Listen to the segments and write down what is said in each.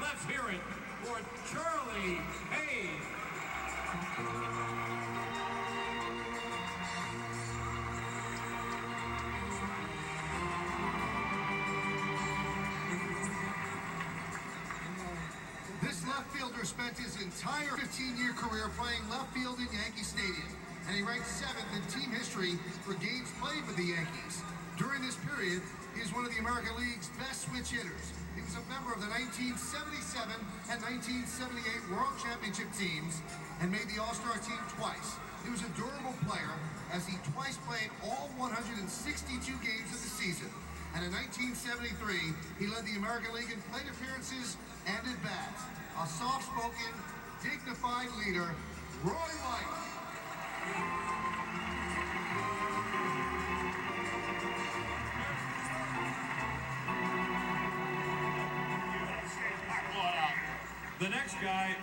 Let's hear it for Charlie Hayes. This left fielder spent his entire 15-year career playing left field in Yankee Stadium, and he ranked 7th in team history for games played with the Yankees. During this period, he is one of the American League's best switch hitters. He was a member of the 1977 and 1978 World Championship teams and made the All-Star team twice. He was a durable player as he twice played all 162 games of the season. And in 1973, he led the American League in plate appearances and at-bats. A soft-spoken, dignified leader, Roy White. The next guy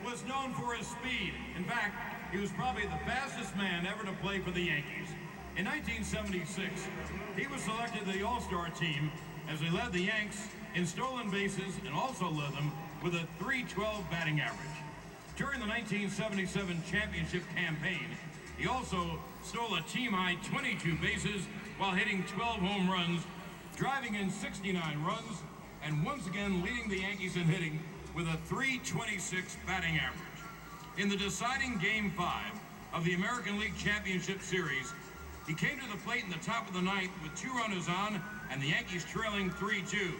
was known for his speed. In fact, he was probably the fastest man ever to play for the Yankees. In 1976, he was selected to the All-Star team as he led the Yanks in stolen bases and also led them with a .312 batting average. During the 1977 championship campaign, he also stole a team-high 22 bases while hitting 12 home runs, driving in 69 runs, and once again leading the Yankees in hitting with a .326 batting average. In the deciding Game 5 of the American League Championship Series, he came to the plate in the top of the ninth with 2 runners on and the Yankees trailing 3-2.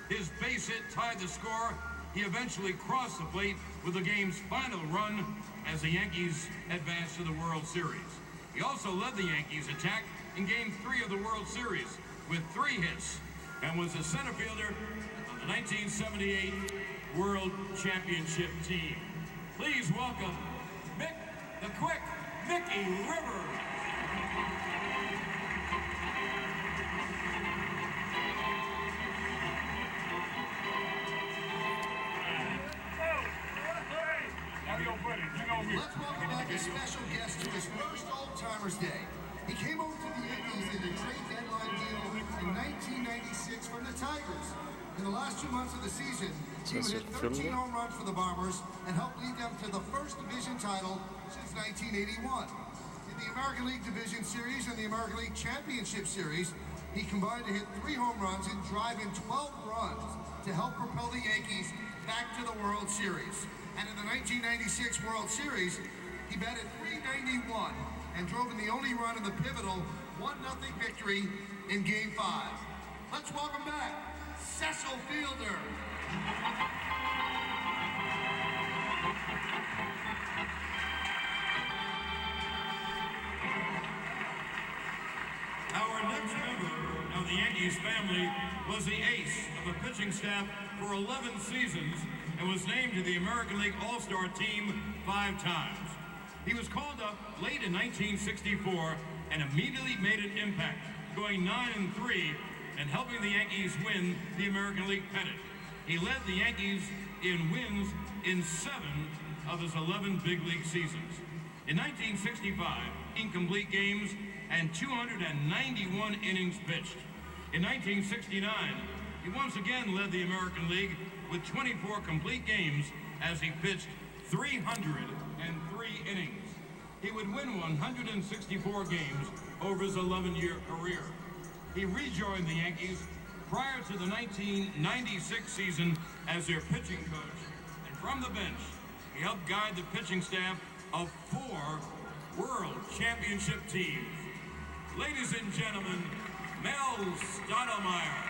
His base hit tied the score. He eventually crossed the plate with the game's final run as the Yankees advanced to the World Series. He also led the Yankees attack in Game 3 of the World Series with 3 hits and was the center fielder of the 1978 World Championship team. Please welcome Mick the Quick Mickey Rivers. Let's welcome back a special guest to his first Old-Timers Day. He came over to the Yankees in a trade deadline deal in 1996 from the Tigers. In the last 2 months of the season, he would hit 13 home runs for the Bombers and helped lead them to the first division title since 1981. In the American League Division Series and the American League Championship Series, he combined to hit 3 home runs and drive in 12 runs to help propel the Yankees back to the World Series. And in the 1996 World Series, he batted .391 and drove in the only run in the pivotal 1-0 victory in Game 5. Let's welcome back Cecil Fielder. Our next member of the Yankees family was the ace of the pitching staff for 11 seasons and was named to the American League All-Star team 5 times. He was called up late in 1964 and immediately made an impact, going 9-3 and helping the Yankees win the American League pennant. He led the Yankees in wins in 7 of his 11 big league seasons. In 1965, incomplete games and 291 innings pitched. In 1969, he once again led the American League with 24 complete games as he pitched 303 innings. He would win 164 games over his 11-year career. He rejoined the Yankees prior to the 1996 season as their pitching coach. And from the bench, he helped guide the pitching staff of 4 World Championship teams. Ladies and gentlemen, Mel Stottlemyre.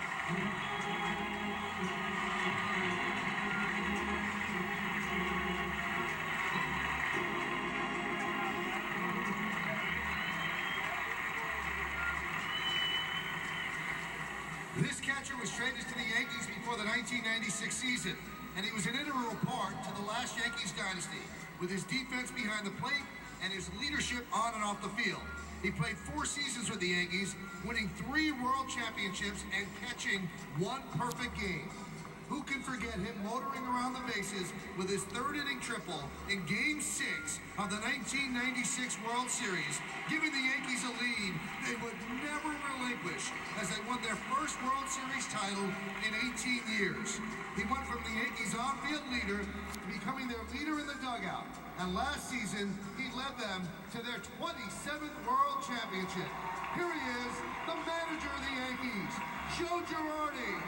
This catcher was traded to the Yankees before the 1996 season, and he was an integral part to the last Yankees dynasty with his defense behind the plate and his leadership on and off the field. He played 4 seasons with the Yankees, winning 3 World Championships and catching 1 perfect game. Who can forget him motoring around the bases with his 3rd inning triple in Game 6 of the 1996 World Series, giving the Yankees a lead they would never relinquish as they won their first World Series title in 18 years. He went from the Yankees on-field leader, becoming their leader in the dugout. And last season, he led them to their 27th World Championship. Here he is, the manager of the Yankees, Joe Girardi.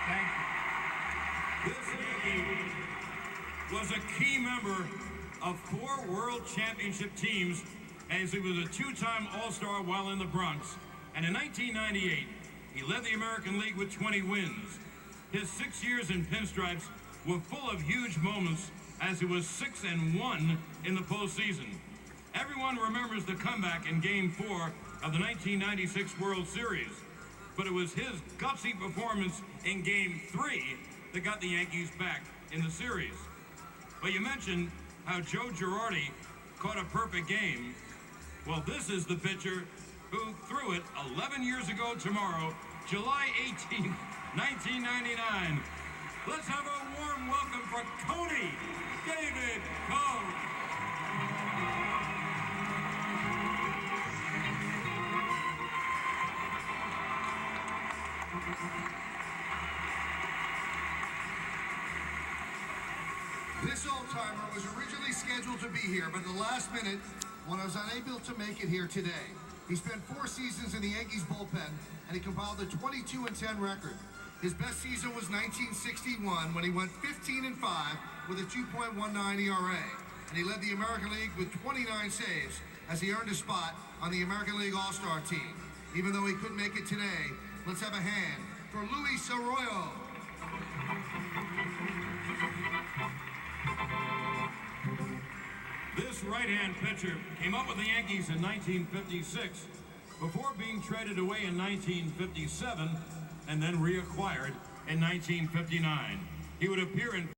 Thank you. This Yankee was a key member of 4 World Championship teams, as he was a 2-time All-Star while in the Bronx. And in 1998, he led the American League with 20 wins. His 6 years in pinstripes were full of huge moments, as he was 6-1 in the postseason. Everyone remembers the comeback in Game 4 of the 1996 World Series, but it was his gutsy performance in Game 3 that got the Yankees back in the series. But you mentioned how Joe Girardi caught a perfect game. Well, this is the pitcher who threw it 11 years ago tomorrow, July 18th, 1999. Let's have a warm welcome for Cody David Cone. This old-timer was originally scheduled to be here, but at the last minute, when I was unable to make it here today. He spent 4 seasons in the Yankees bullpen, and he compiled a 22-10 record. His best season was 1961, when he went 15-5 with a 2.19 ERA. And he led the American League with 29 saves as he earned a spot on the American League All-Star team. Even though he couldn't make it today, let's have a hand for Luis Arroyo. This right-hand pitcher came up with the Yankees in 1956 before being traded away in 1957 and then reacquired in 1959. He would appear in